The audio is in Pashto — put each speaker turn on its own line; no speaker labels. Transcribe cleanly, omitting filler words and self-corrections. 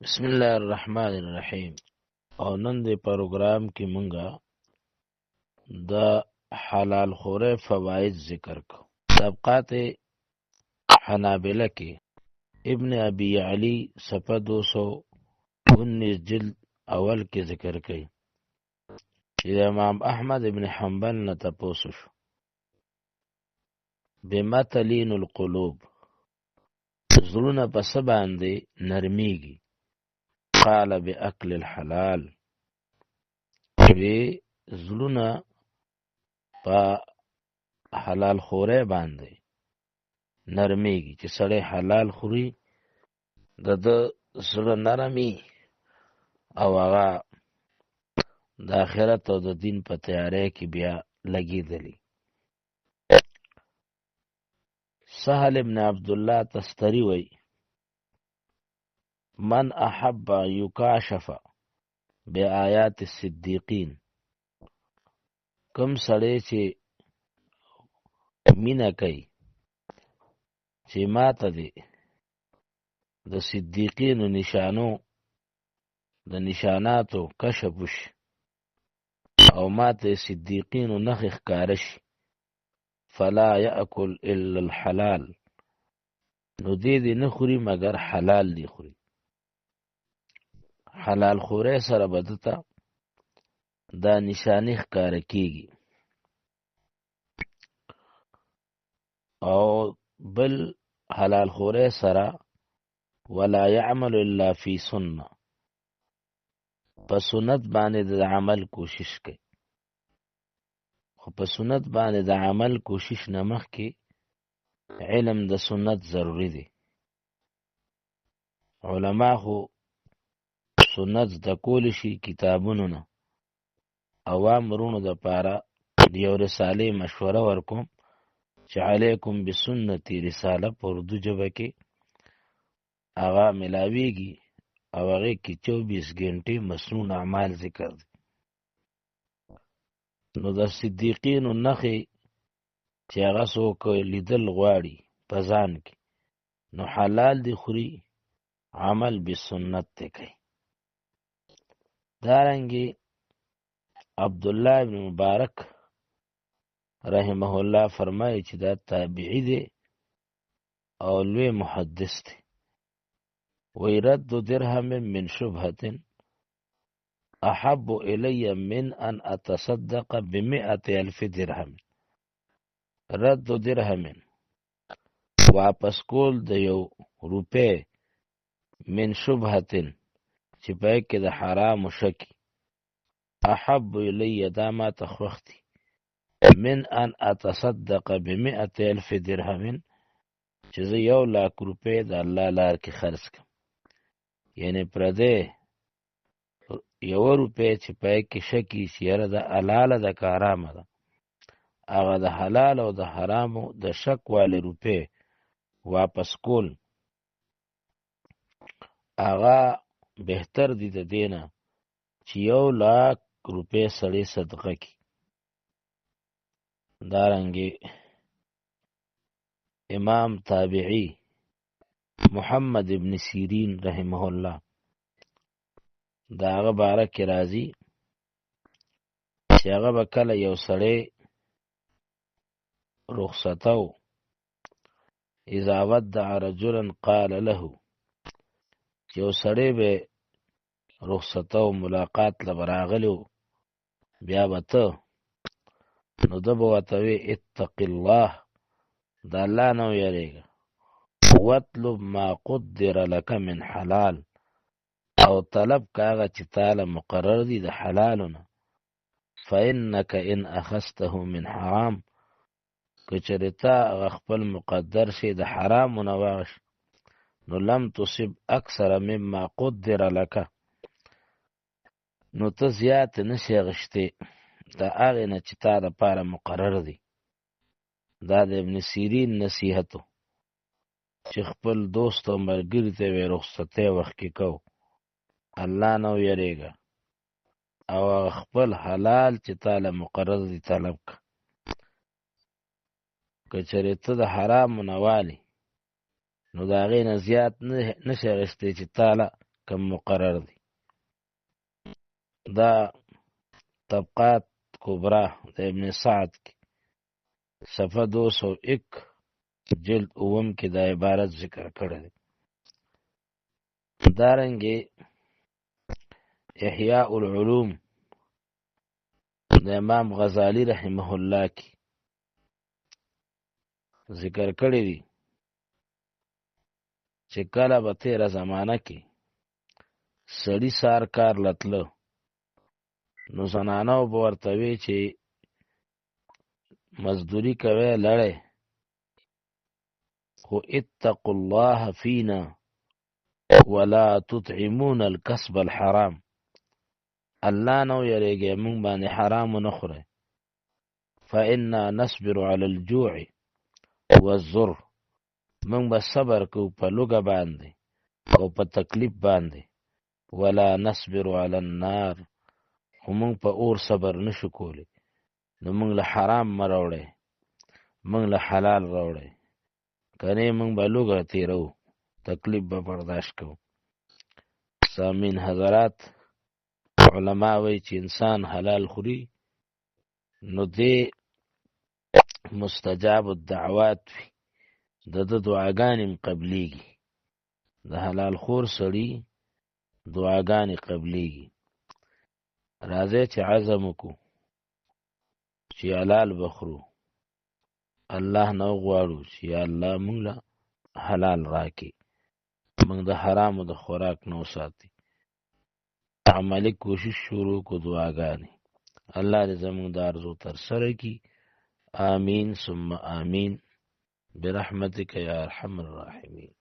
بسم الله الرحمن الرحیم. او نن دې پروګرام کې مونږه د حلال خوره فواید ذکر کو. طبقات حنابلہ کې ابن ابي علی صفحه 219 جلد اول کې ذکر کړي چې امام احمد ابن حنبل نه تپوسو شو بمتلین القلوب، زړونه په څه باندې نرمیږي؟ قال باکل الحلال، وی زړونه په حلال خوره باندې نرمیږي. چې سړی حلال خوري د زړه نرمي او هغه د آخرت او د دین په تیاری کې بیا لګېدلی. سهل ابن عبدالله تستری وی من احب یکاشف بآیات الصدیقین، کم سړی چې مینه کوي چې ماته دی د صدیقینو د نشاناتو کشف وشي او ماته صدیقینو نښې ښکاره شي، فلا یأکل الا الحلال، نو دې نه خوري مگر حلال دی خوري. حلال خوری سره به دته دا نشانې ښکاره کېږي. او بل حلال خوری سره ولا يعمل الا فی سنه، په سنت باندې د عمل کوشش کوي. خو په سنت باندې د عمل کوشش نه مخکې علم د سنت ضروری دی. علما خو سنت زده کولی شي کتابونو نه. عوام ورونو د پاره د یو رسالې مشوره ورکوم چې علیکم بسنتي رساله په اردو ژبه کې هغه ملاویږي او هغې کې 24 ګنټې مسنون اعمال ذکر دي. نو د صدیقینو نښې چې هغه څوک لیدل غواړي په ځان کې، نو حلال دی خوري، عمل بسنت دی کوي. دارنګې عبدالله ابن مبارک رحمه الله فرمایي چې دا تابعی دی او لوی محدث دی. وی رد درهم من شبهة احب الی من ان اتصدق ب100,000 درهم. رد درهم واپس کول د یو روپے من شبهة چې پای کې د حرام شکی، احب الی دا ما تخوختی من ان اتصدق ب100,000 درهم چې زه 100,000 روپے د الله لار کې خرڅ کړم. یعنی پردې 1 روپے چې پای کې شکی چې یاره د حلاله ده که حرامه ده، هغه د حلال او د حرامو د شک والے روپے واپس کول هغه بهتر دی د دینه چې 100,000 روپے سړی صدقه کی. دارنګې امام تابعی محمد ابن سیرین رحمه الله دا هغه باره کې راځي چې هغه به کله یو سړی رخصتو اذا ودع رجلا قال له، یو سړی به رخصتو ملاقات لبراغلو بیا به ته نو ده به ورته وی اتق الله، د الله نه ویریږه، واطلب ما قدر لك من حلال، او طلب کاغه چې تعالی مقرر دی د حلالو نه. فإنك ان اخذته من حرام، که چېرې تا هغه خپل مقدر شي د حرامو نه واغش، نو لم تصب اکثر مما قدر لك، نو ته زیات نشي اغشتی د هغې نه چې تا دپاره مقرر دی. دا د ابن سیرین نصیحتو چې خپل دوست او ملګري ته وی رخصتی وخت کې کو، الله نه ویریږه او خپل حلال چې تعالی مقرر دی طلب که. که چېرې ته د حرامو نه والي، نو د هغې نه زیات نشي اخیستی چې تعالی کم مقرر دی. دا طبقات کبرا د ابن سعد کی صفحه 201 جلد اوم کی دا عبارت ذکر کړی دی. دارنګه احیاء العلوم د امام غزالی رحمه الله کی ذکر کړی دی چې کله به تیره زمانه کې سړی سار کار لتله نو زنانو به ورته وی چې مزدوری کوي لړې، خو اتقوا الله فینا ولا تطعمون الکسب الحرام، الله نو یریږي مونږ باندې حرام نه خورئ، فإنا نصبر على الجوع والضر، مونږ به صبر کوو په لوږه باندې او په تکلیف باندې، ولا نصبر على النار، خو مونږ په اور صبر نشو کولی. نو مونږ له حرام مه راوړئ، مونږ له حلال راوړئ، کنې مونږ به لوږه تیرو، تکلیف به برداشت کوو. سامین حضرات، علما وایي چې انسان حلال خوري نو دې مستجاب الدعوات وي، د ده دعاګانې هم قبلیږي. د حلال خور سړي دعاګانې قبلیږي. راځئ چې عزم وکړو چې حلال بخورو، الله نه وغواړو چې یا الله مونږ له حلال راکړي، مونږ د حرامو د خوراک نه وساتي. عملی کوشش شروع کو دعاګانې. الله دې زمونږ د ارزو ترسره کړي. آمین ثم آمین برحمتک یا ارحم الراحمین.